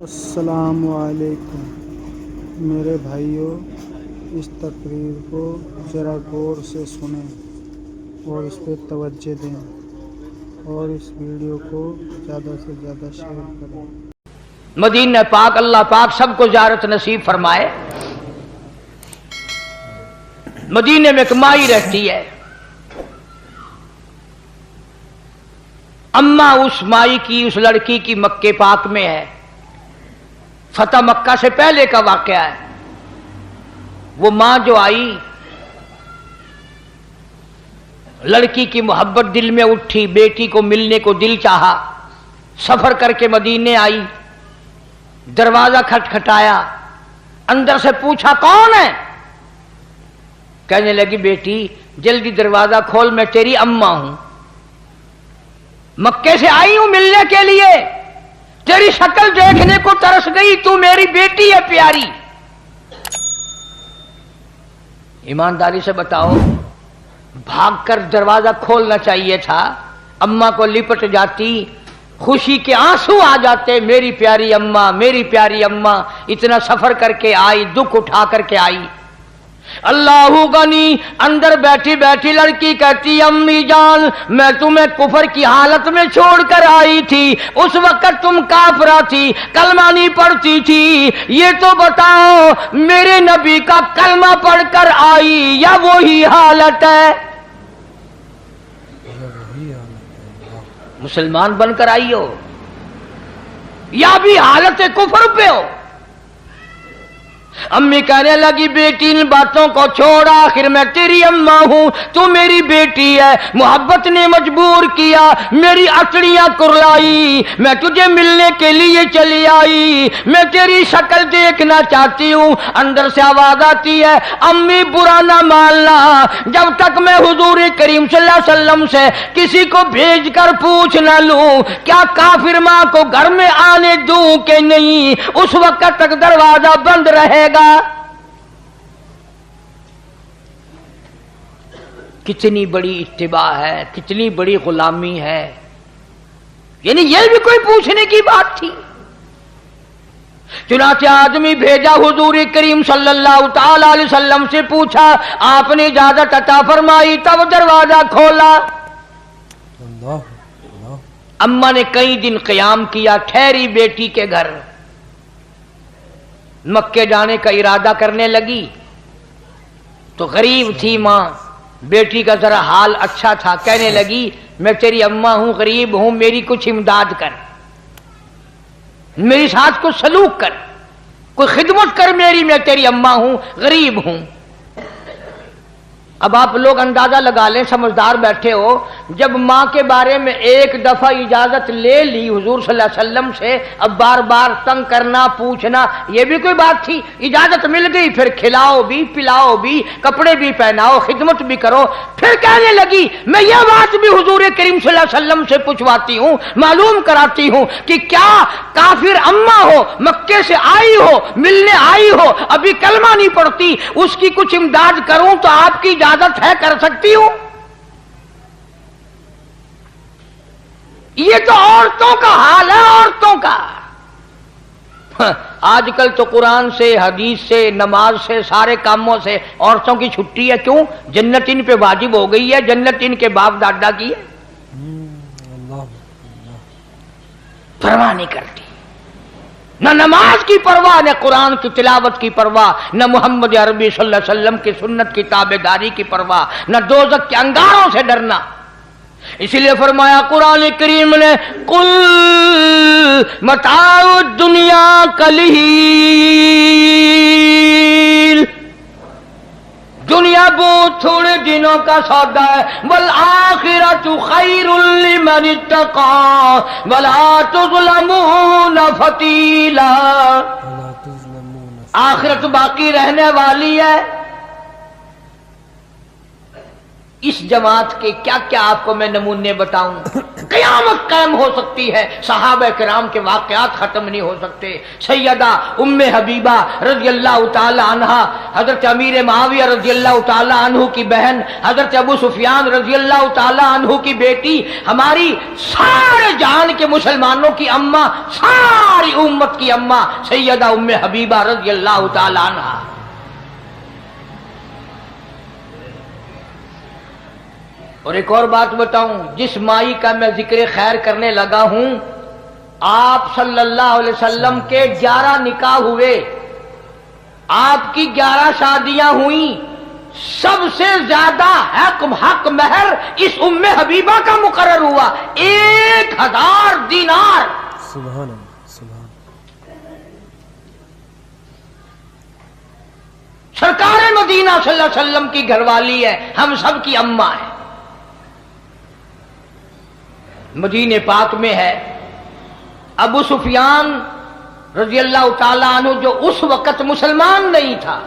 السلام علیکم میرے بھائیوں، اس تقریر کو ذرا غور سے سنیں اور اس پہ توجہ دیں اور اس ویڈیو کو زیادہ سے زیادہ شیئر کریں۔ مدینہ پاک اللہ پاک سب کو زیارت نصیب فرمائے۔ مدینے میں ایک مائی رہتی ہے، اماں اس مائی کی اس لڑکی کی مکے پاک میں ہے۔ فتح مکہ سے پہلے کا واقعہ ہے۔ وہ ماں جو آئی، لڑکی کی محبت دل میں اٹھی، بیٹی کو ملنے کو دل چاہا، سفر کر کے مدینے آئی، دروازہ کھٹکھٹایا، اندر سے پوچھا کون ہے؟ کہنے لگی بیٹی جلدی دروازہ کھول، میں تیری اماں ہوں، مکے سے آئی ہوں ملنے کے لیے، تیری شکل دیکھنے کو ترس گئی، تو میری بیٹی ہے پیاری۔ ایمانداری سے بتاؤ، بھاگ کر دروازہ کھولنا چاہیے تھا، اماں کو لپٹ جاتی، خوشی کے آنسو آ جاتے، میری پیاری اماں، میری پیاری اماں، اتنا سفر کر کے آئی، دکھ اٹھا کر کے آئی۔ اللہ غنی، اندر بیٹھی بیٹھی لڑکی کہتی امی جان میں تمہیں کفر کی حالت میں چھوڑ کر آئی تھی، اس وقت تم کافرہ تھی، کلمہ نہیں پڑھتی تھی، یہ تو بتاؤ میرے نبی کا کلمہ پڑھ کر آئی یا وہی حالت ہے؟ مسلمان بن کر آئی ہو یا بھی حالت کفر پہ ہو؟ امی کہنے لگی بیٹی ان باتوں کو چھوڑ، آخر میں تیری اماں ہوں، تو میری بیٹی ہے، محبت نے مجبور کیا، میری اٹڑیاں کرلائی، میں تجھے ملنے کے لیے چلی آئی، میں تیری شکل دیکھنا چاہتی ہوں۔ اندر سے آواز آتی ہے امی برا نہ ماننا، جب تک میں حضور کریم صلی اللہ علیہ وسلم سے کسی کو بھیج کر پوچھ نہ لوں کیا کافر ماں کو گھر میں آنے دوں کہ نہیں، اس وقت تک دروازہ بند رہے گا۔ کتنی بڑی اتباع ہے، کتنی بڑی غلامی ہے، یعنی یہ بھی کوئی پوچھنے کی بات تھی؟ چنانچہ آدمی بھیجا، حضور کریم صلی اللہ تعالی علیہ وسلم سے پوچھا، آپ نے اجازت عطا فرمائی، تب دروازہ کھولا۔ اماں نے کئی دن قیام کیا، ٹھہری بیٹی کے گھر، مکے جانے کا ارادہ کرنے لگی تو غریب تھی ماں، بیٹی کا ذرا حال اچھا تھا، کہنے لگی میں تیری اماں ہوں، غریب ہوں، میری کچھ امداد کر، میری ساتھ کچھ سلوک کر، کوئی خدمت کر میری، میں تیری اماں ہوں، غریب ہوں۔ اب آپ لوگ اندازہ لگا لیں، سمجھدار بیٹھے ہو، جب ماں کے بارے میں ایک دفعہ اجازت لے لی حضور صلی اللہ علیہ وسلم سے، اب بار بار تنگ کرنا، پوچھنا، یہ بھی کوئی بات تھی؟ اجازت مل گئی، پھر کھلاؤ بھی، پلاؤ بھی، کپڑے بھی پہناؤ، خدمت بھی کرو۔ پھر کہنے لگی میں یہ بات بھی حضور کریم صلی اللہ علیہ وسلم سے پوچھواتی ہوں، معلوم کراتی ہوں کہ کیا کافر اماں ہو، مکے سے آئی ہو، ملنے آئی ہو، ابھی کلمہ نہیں پڑھتی، اس کی کچھ امداد کروں تو آپ کی اجازت ہے، کر سکتی ہوں؟ یہ تو عورتوں کا حال ہے، عورتوں کا۔ آج کل تو قرآن سے، حدیث سے، نماز سے، سارے کاموں سے عورتوں کی چھٹی ہے، کیوں؟ جنت ان پہ واجب ہو گئی ہے، جنت ان کے باپ دادا کی ہے، پرواہ نہیں کرتی، نہ نماز کی پرواہ، نہ قرآن کی تلاوت کی پرواہ، نہ محمد عربی صلی اللہ علیہ وسلم کی سنت کی تابعداری کی پرواہ، نہ دوزخ کے انگاروں سے ڈرنا۔ اسی لیے فرمایا قرآن کریم نے قل متاع الدنیا قلیل، دنیا بہت تھوڑے دنوں کا سودا ہے، والآخرۃ خیر لمن اتقى ولا تظلمون فتیلا، آخرت باقی رہنے والی ہے، اس جماعت کے کیا کیا آپ کو میں نمونے بتاؤں. قیامت قائم ہو سکتی ہے، صحابہ کرام کے واقعات ختم نہیں ہو سکتے. سیدہ ام حبیبہ رضی اللہ تعالی عنہا، حضرت امیر معاویہ رضی اللہ تعالی عنہ کی بہن، حضرت ابو سفیان رضی اللہ تعالی عنہ کی بیٹی، ہماری سارے جہان کے مسلمانوں کی اماں، ساری امت کی اماں سیدہ ام حبیبہ رضی اللہ تعالی عنہا. اور ایک اور بات بتاؤں، جس مائی کا میں ذکر خیر کرنے لگا ہوں، آپ صلی اللہ علیہ وسلم کے 11 نکاح ہوئے، آپ کی 11 شادیاں ہوئیں، سب سے زیادہ حق مہر اس ام حبیبہ کا مقرر ہوا 1000 دینار. سبحان اللہ، سبحان. سرکار مدینہ صلی اللہ علیہ وسلم کی گھر والی ہے، ہم سب کی اماں ہے. مدینہ پاک میں ہے ابو سفیان رضی اللہ تعالیٰ عنہ، جو اس وقت مسلمان نہیں تھا،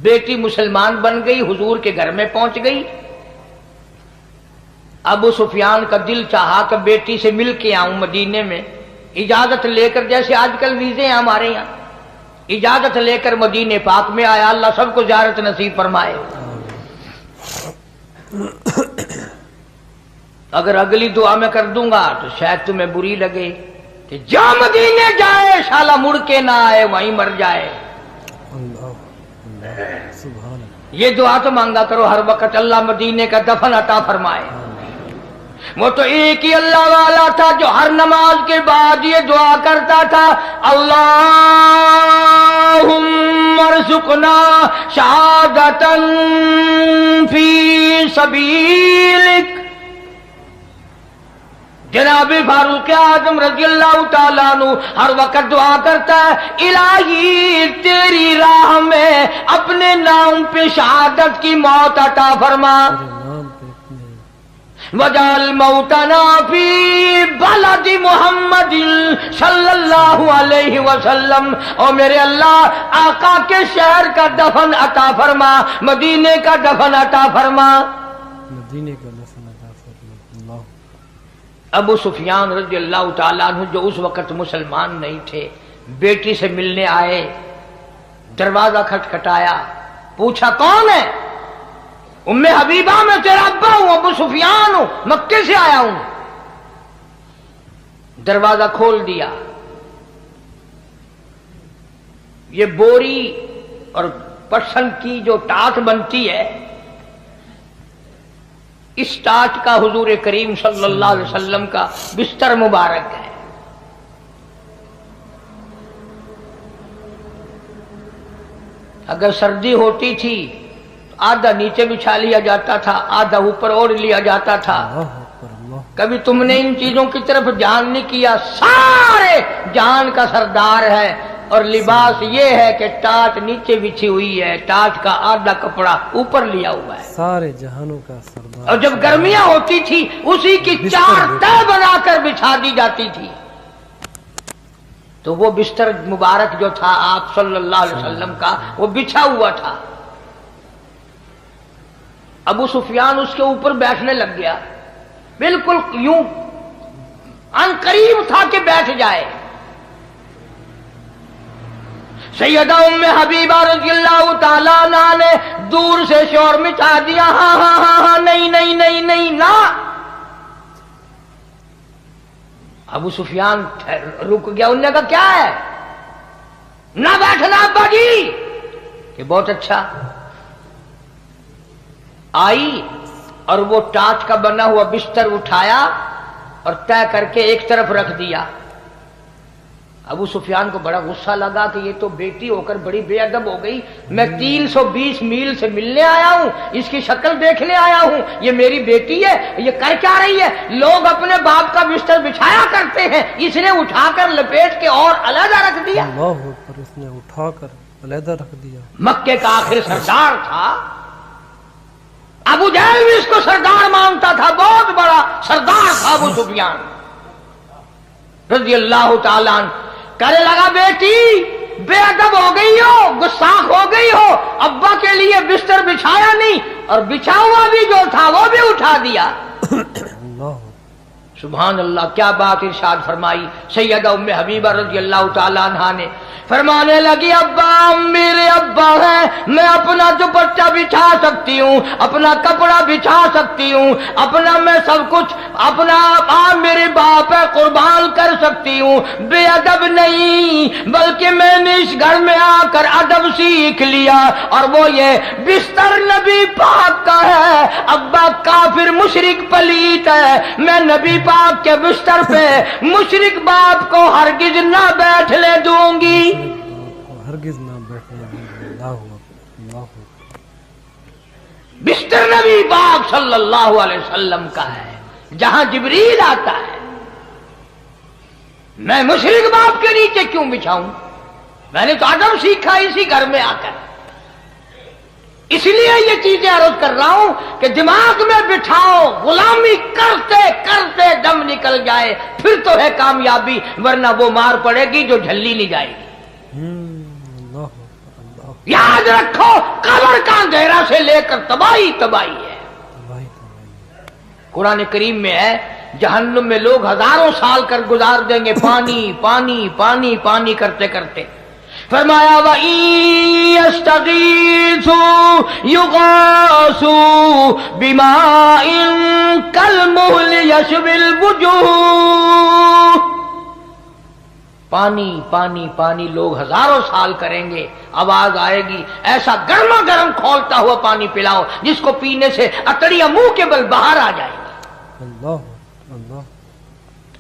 بیٹی مسلمان بن گئی، حضور کے گھر میں پہنچ گئی. ابو سفیان کا دل چاہا کہ بیٹی سے مل کے آؤں مدینے میں، اجازت لے کر، جیسے آج کل ویزے ہیں ہمارے یہاں، اجازت لے کر مدینہ پاک میں آیا. اللہ سب کو زیارت نصیب فرمائے. اگر اگلی دعا میں کر دوں گا تو شاید تمہیں بری لگے کہ جا مدینے جائے شالا مڑ کے نہ آئے، وہیں مر جائے. سبحان اللہ. یہ دعا تو مانگا کرو ہر وقت، اللہ مدینے کا دفن عطا فرمائے. وہ تو ایک ہی اللہ والا تھا جو ہر نماز کے بعد یہ دعا کرتا تھا، اللہم ارزقنا شہادۃ فی سبیلک. جناب فاروق اعظم رضی اللہ تعالیٰ عنہ ہر وقت دعا کرتا ہے، الہی تیری راہ میں اپنے نام پہ شہادت کی موت عطا فرما، وجعل موتنا فی بلد محمد صلی اللہ علیہ وسلم. اور میرے اللہ آقا کے شہر کا دفن عطا فرما، مدینے کا دفن عطا فرما. مدینے کا دفن عطا فرما. اللہ. ابو سفیان رضی اللہ تعالیٰ عنہ جو اس وقت مسلمان نہیں تھے، بیٹی سے ملنے آئے، دروازہ کھٹکھٹایا، پوچھا کون ہے؟ ام حبیبہ میں تیرا ابا ہوں، ابو سفیان ہوں، مکے سے آیا ہوں. دروازہ کھول دیا. یہ بوری اور پٹسن کی جو ٹاٹ بنتی ہے، اس ٹاٹ کا حضور کریم صلی اللہ علیہ وسلم کا بستر مبارک ہے. اگر سردی ہوتی تھی تو آدھا نیچے بچھا لیا جاتا تھا، آدھا اوپر اوڑھ لیا جاتا تھا. کبھی تم نے ان چیزوں کی طرف دھیان نہیں کیا. سارے جہان کا سردار ہے، اور لباس یہ ہے کہ ٹاٹ نیچے بچھی ہوئی ہے، ٹاٹ کا آدھا کپڑا اوپر لیا ہوا ہے. سارے جہانوں کا سردار. اور جب گرمیاں ہوتی تھی اسی کی 4 تہ بنا کر بچھا دی جاتی تھی. تو وہ بستر مبارک جو تھا آپ صلی اللہ علیہ وسلم کا، وہ بچھا ہوا تھا. ابو سفیان اس کے اوپر بیٹھنے لگ گیا، بالکل یوں ان قریب تھا کہ بیٹھ جائے. سیدہ ام حبیبہ رضی اللہ تعالیٰ عنہ نے دور سے شور مچا دیا، ہاں ہاں ہاں ہاں، نہیں نہیں نہیں نہیں، نہ. ابو سفیان رک گیا. انہوں نے کہا کیا ہے؟ نہ بیٹھنا ابا جی. کہ بہت اچھا. آئی اور وہ ٹاٹ کا بنا ہوا بستر اٹھایا اور طے کر کے ایک طرف رکھ دیا. ابو سفیان کو بڑا غصہ لگا کہ یہ تو بیٹی ہو کر بڑی بے ادب ہو گئی. میں 320 میل سے ملنے آیا ہوں، اس کی شکل دیکھنے آیا ہوں، یہ میری بیٹی ہے، یہ کر کیا رہی ہے؟ لوگ اپنے باپ کا بستر بچھایا کرتے ہیں، اس نے اٹھا کر لپیٹ کے اور علیحدہ رکھ دیا. اللہ اکبر. اس نے اٹھا کر علیحدہ رکھ دیا. مکے کا آخر سردار تھا. ابو جہل بھی اس کو سردار مانتا تھا، بہت بڑا سردار تھا ابو سفیان رضی اللہ تعالیٰ عنہ. کہنے لگا بیٹی بے ادب ہو گئی ہو، گستاخ ہو گئی ہو، ابا کے لیے بستر بچھایا نہیں اور بچھا ہوا بھی جو تھا وہ بھی اٹھا دیا. اللہ سبحان اللہ, کیا بات ارشاد فرمائی سیدہ ام حبیبہ رضی اللہ تعالی عنہا نے. فرمانے لگی ابا میرے ابا ہیں, میں اپنا دوپٹہ بچھا سکتی ہوں, اپنا کپڑا بچھا سکتی ہوں, اپنا میں سب کچھ اپنا میرے باپ ہے قربان کر سکتی ہوں, بے ادب نہیں بلکہ میں نے اس گھر میں آ کر ادب سیکھ لیا, اور وہ یہ بستر نبی پاک کا ہے, ابا کافر مشرک پلیت ہے, میں نبی پاک کے بستر پہ مشرک باپ کو ہرگز نہ بیٹھنے دوں گی. ہرگز نہ بیٹھنے دیں گے. اللہ بستر نبی پاک صلی اللہ علیہ وسلم کا ہے, جہاں جبریل آتا ہے. میں مشرک باپ کے نیچے کیوں بچھاؤں؟ میں نے تو ادب سیکھا اسی گھر میں آ کر. اس لیے یہ چیزیں عرض کر رہا ہوں کہ دماغ میں بٹھاؤ, غلامی کرتے کرتے دم نکل جائے پھر تو ہے کامیابی, ورنہ وہ مار پڑے گی جو جھلی نہیں جائے گی. یاد رکھو قبر کا اندھیرا سے لے کر تباہی تباہی ہے. قرآن کریم میں ہے جہنم میں لوگ ہزاروں سال کر گزار دیں گے پانی پانی پانی پانی کرتے کرتے. فرمایا وَإِن يَسْتَغِيثُوا يُغَاثُوا بِمَاءٍ كَالْمُهْلِ يَشْوِي الْوُجُوهَ. پانی پانی پانی لوگ ہزاروں سال کریں گے, آواز آئے گی ایسا گرما گرم کھولتا ہوا پانی پلاؤ جس کو پینے سے اتڑیاں منہ کے بل باہر آ جائیں گی. اللہ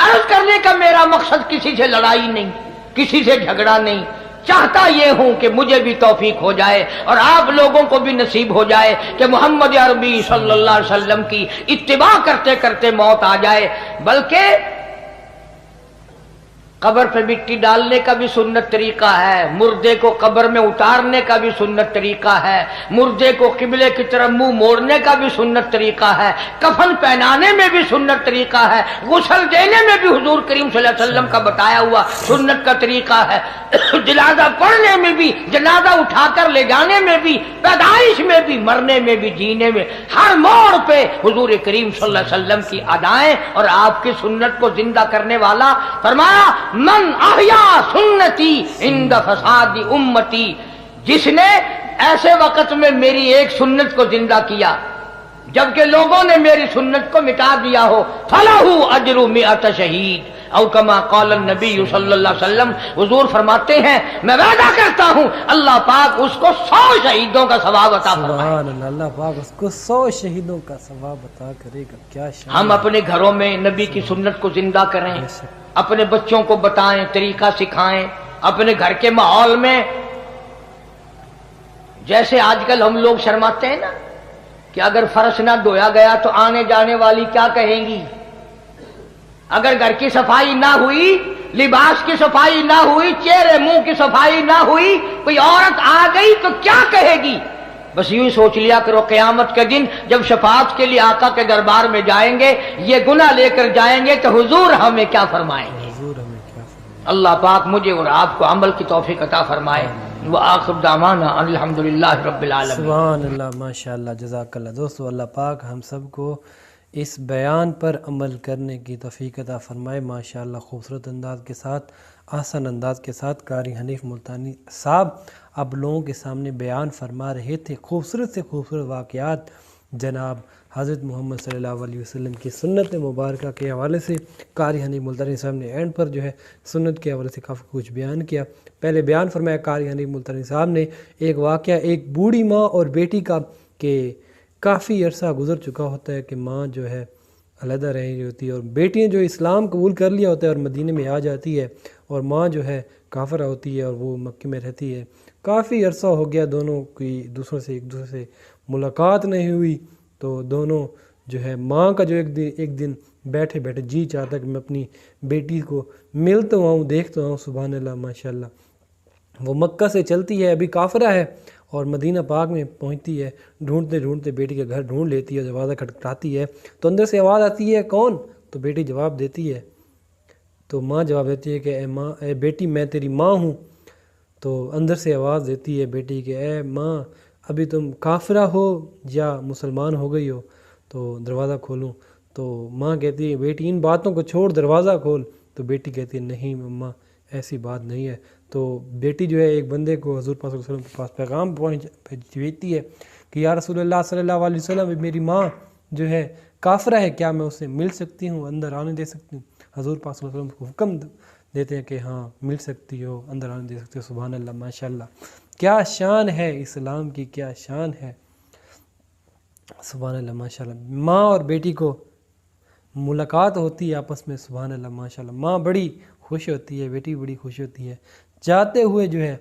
عرض کرنے کا میرا مقصد کسی سے لڑائی نہیں, کسی سے جھگڑا نہیں, چاہتا یہ ہوں کہ مجھے بھی توفیق ہو جائے اور آپ لوگوں کو بھی نصیب ہو جائے کہ محمد عربی صلی اللہ علیہ وسلم کی اتباع کرتے کرتے موت آ جائے. بلکہ قبر پہ مٹی ڈالنے کا بھی سنت طریقہ ہے, مردے کو قبر میں اتارنے کا بھی سنت طریقہ ہے, مردے کو قبلے کی طرف منہ موڑنے کا بھی سنت طریقہ ہے, کفن پہنانے میں بھی سنت طریقہ ہے, غسل دینے میں بھی حضور کریم صلی اللہ علیہ وسلم کا بتایا ہوا سنت کا طریقہ ہے, جنازہ پڑھنے میں بھی, جنازہ اٹھا کر لے جانے میں بھی, پیدائش میں بھی, مرنے میں بھی, جینے میں, ہر موڑ پہ حضور کریم صلی اللہ علیہ وسلم کی ادائیں اور آپ کی سنت کو زندہ کرنے والا. فرمایا من احیا سنتی عند فساد امتی, جس نے ایسے وقت میں میری ایک سنت کو زندہ کیا جبکہ لوگوں نے میری سنت کو مٹا دیا ہو, فلہ اجر مئۃ شہید او کما قال النبی صلی اللہ علیہ وسلم. حضور فرماتے ہیں میں وعدہ کرتا ہوں اللہ پاک اس کو 100 شہیدوں کا ثواب عطا فرمائے. سبحان اللہ, اللہ پاک اس کو 100 شہیدوں کا ثواب عطا کرے گا. کیا شان. ہم اپنے گھروں میں نبی کی سنت کو زندہ کریں, اپنے بچوں کو بتائیں, طریقہ سکھائیں, اپنے گھر کے ماحول میں. جیسے آج کل ہم لوگ شرماتے ہیں نا کہ اگر فرش نہ دھویا گیا تو آنے جانے والی کیا کہیں گی, اگر گھر کی صفائی نہ ہوئی, لباس کی صفائی نہ ہوئی, چہرے منہ کی صفائی نہ ہوئی, کوئی عورت آ گئی تو کیا کہے گی. بس یوں سوچ لیا کرو قیامت کے دن جب شفاعت کے لیے آقا کے دربار میں جائیں گے, یہ گناہ لے کر جائیں گے تو حضور ہمیں کیا فرمائیں گے. اللہ پاک مجھے اور آپ کو عمل کی توفیق عطا فرمائے. وآخر دعوانا الحمدللہ رب العالمین. سبحان اللہ, ماشاءاللہ, جزاک اللہ. دوستو اللہ پاک ہم سب کو اس بیان پر عمل کرنے کی توفیق عطا فرمائے. ماشاءاللہ خوبصورت انداز کے ساتھ, آسان انداز کے ساتھ قاری حنیف ملتانی صاحب اب لوگوں کے سامنے بیان فرما رہے تھے خوبصورت سے خوبصورت واقعات جناب حضرت محمد صلی اللہ علیہ وسلم کی سنت مبارکہ کے حوالے سے. قاری حنیف ملتانی صاحب نے اینڈ پر جو ہے سنت کے حوالے سے کافی کچھ بیان کیا. پہلے بیان فرمایا قاری حنیف ملتانی صاحب نے ایک واقعہ ایک بوڑھی ماں اور بیٹی کا کہ کافی عرصہ گزر چکا ہوتا ہے کہ ماں جو ہے علیحدہ رہی ہوتی ہے اور بیٹیاں جو اسلام قبول کر لیا ہوتا ہے اور مدینے میں آ جاتی ہے اور ماں جو ہے کافرہ ہوتی ہے اور وہ مکے میں رہتی ہے. کافی عرصہ ہو گیا دونوں کی ایک دوسرے سے ملاقات نہیں ہوئی, تو دونوں جو ہے ماں کا جو ایک دن بیٹھے بیٹھے جی چاہتا کہ میں اپنی بیٹی کو ملتا ہوں, دیکھتا ہوں. سبحان اللہ, ماشاءاللہ. وہ مکہ سے چلتی ہے, ابھی کافرہ ہے, اور مدینہ پاک میں پہنچتی ہے. ڈھونڈتے ڈھونڈتے بیٹی کا گھر ڈھونڈ لیتی ہے, دروازہ کھٹکھٹاتی ہے تو اندر سے آواز آتی ہے کون؟ تو بیٹی جواب دیتی ہے, تو ماں جواب دیتی ہے کہ اے بیٹی میں تیری ماں ہوں. تو اندر سے آواز دیتی ہے بیٹی کہ اے ماں ابھی تم کافرہ ہو یا مسلمان ہو گئی ہو تو دروازہ کھولوں. تو ماں کہتی ہے بیٹی ان باتوں کو چھوڑ دروازہ کھول. تو بیٹی کہتی ہے نہیں مما ایسی بات نہیں ہے. تو بیٹی جو ہے ایک بندے کو حضور پاک صلی اللہ علیہ وسلم کے پاس پیغام بھیجتی ہے کہ یا رسول اللہ صلی اللہ علیہ وسلم میری ماں جو ہے کافرہ ہے, کیا میں اسے مل سکتی ہوں, اندر آنے دے سکتی ہوں؟ حضور پاک صلی اللہ علیہ وسلم کو حکم دیتے ہیں کہ ہاں مل سکتی ہو, اندر آنے دے سکتے ہو. سبحان اللہ, ماشاء اللہ, کیا شان ہے اسلام کی, کیا شان ہے, سبحان اللہ ماشاء اللہ. ماں اور بیٹی کو ملاقات ہوتی ہے آپس میں, سبحان اللہ ماشاء اللہ. ماں بڑی خوش ہوتی ہے, بیٹی بڑی خوش ہوتی ہے, جاتے ہوئے جو ہے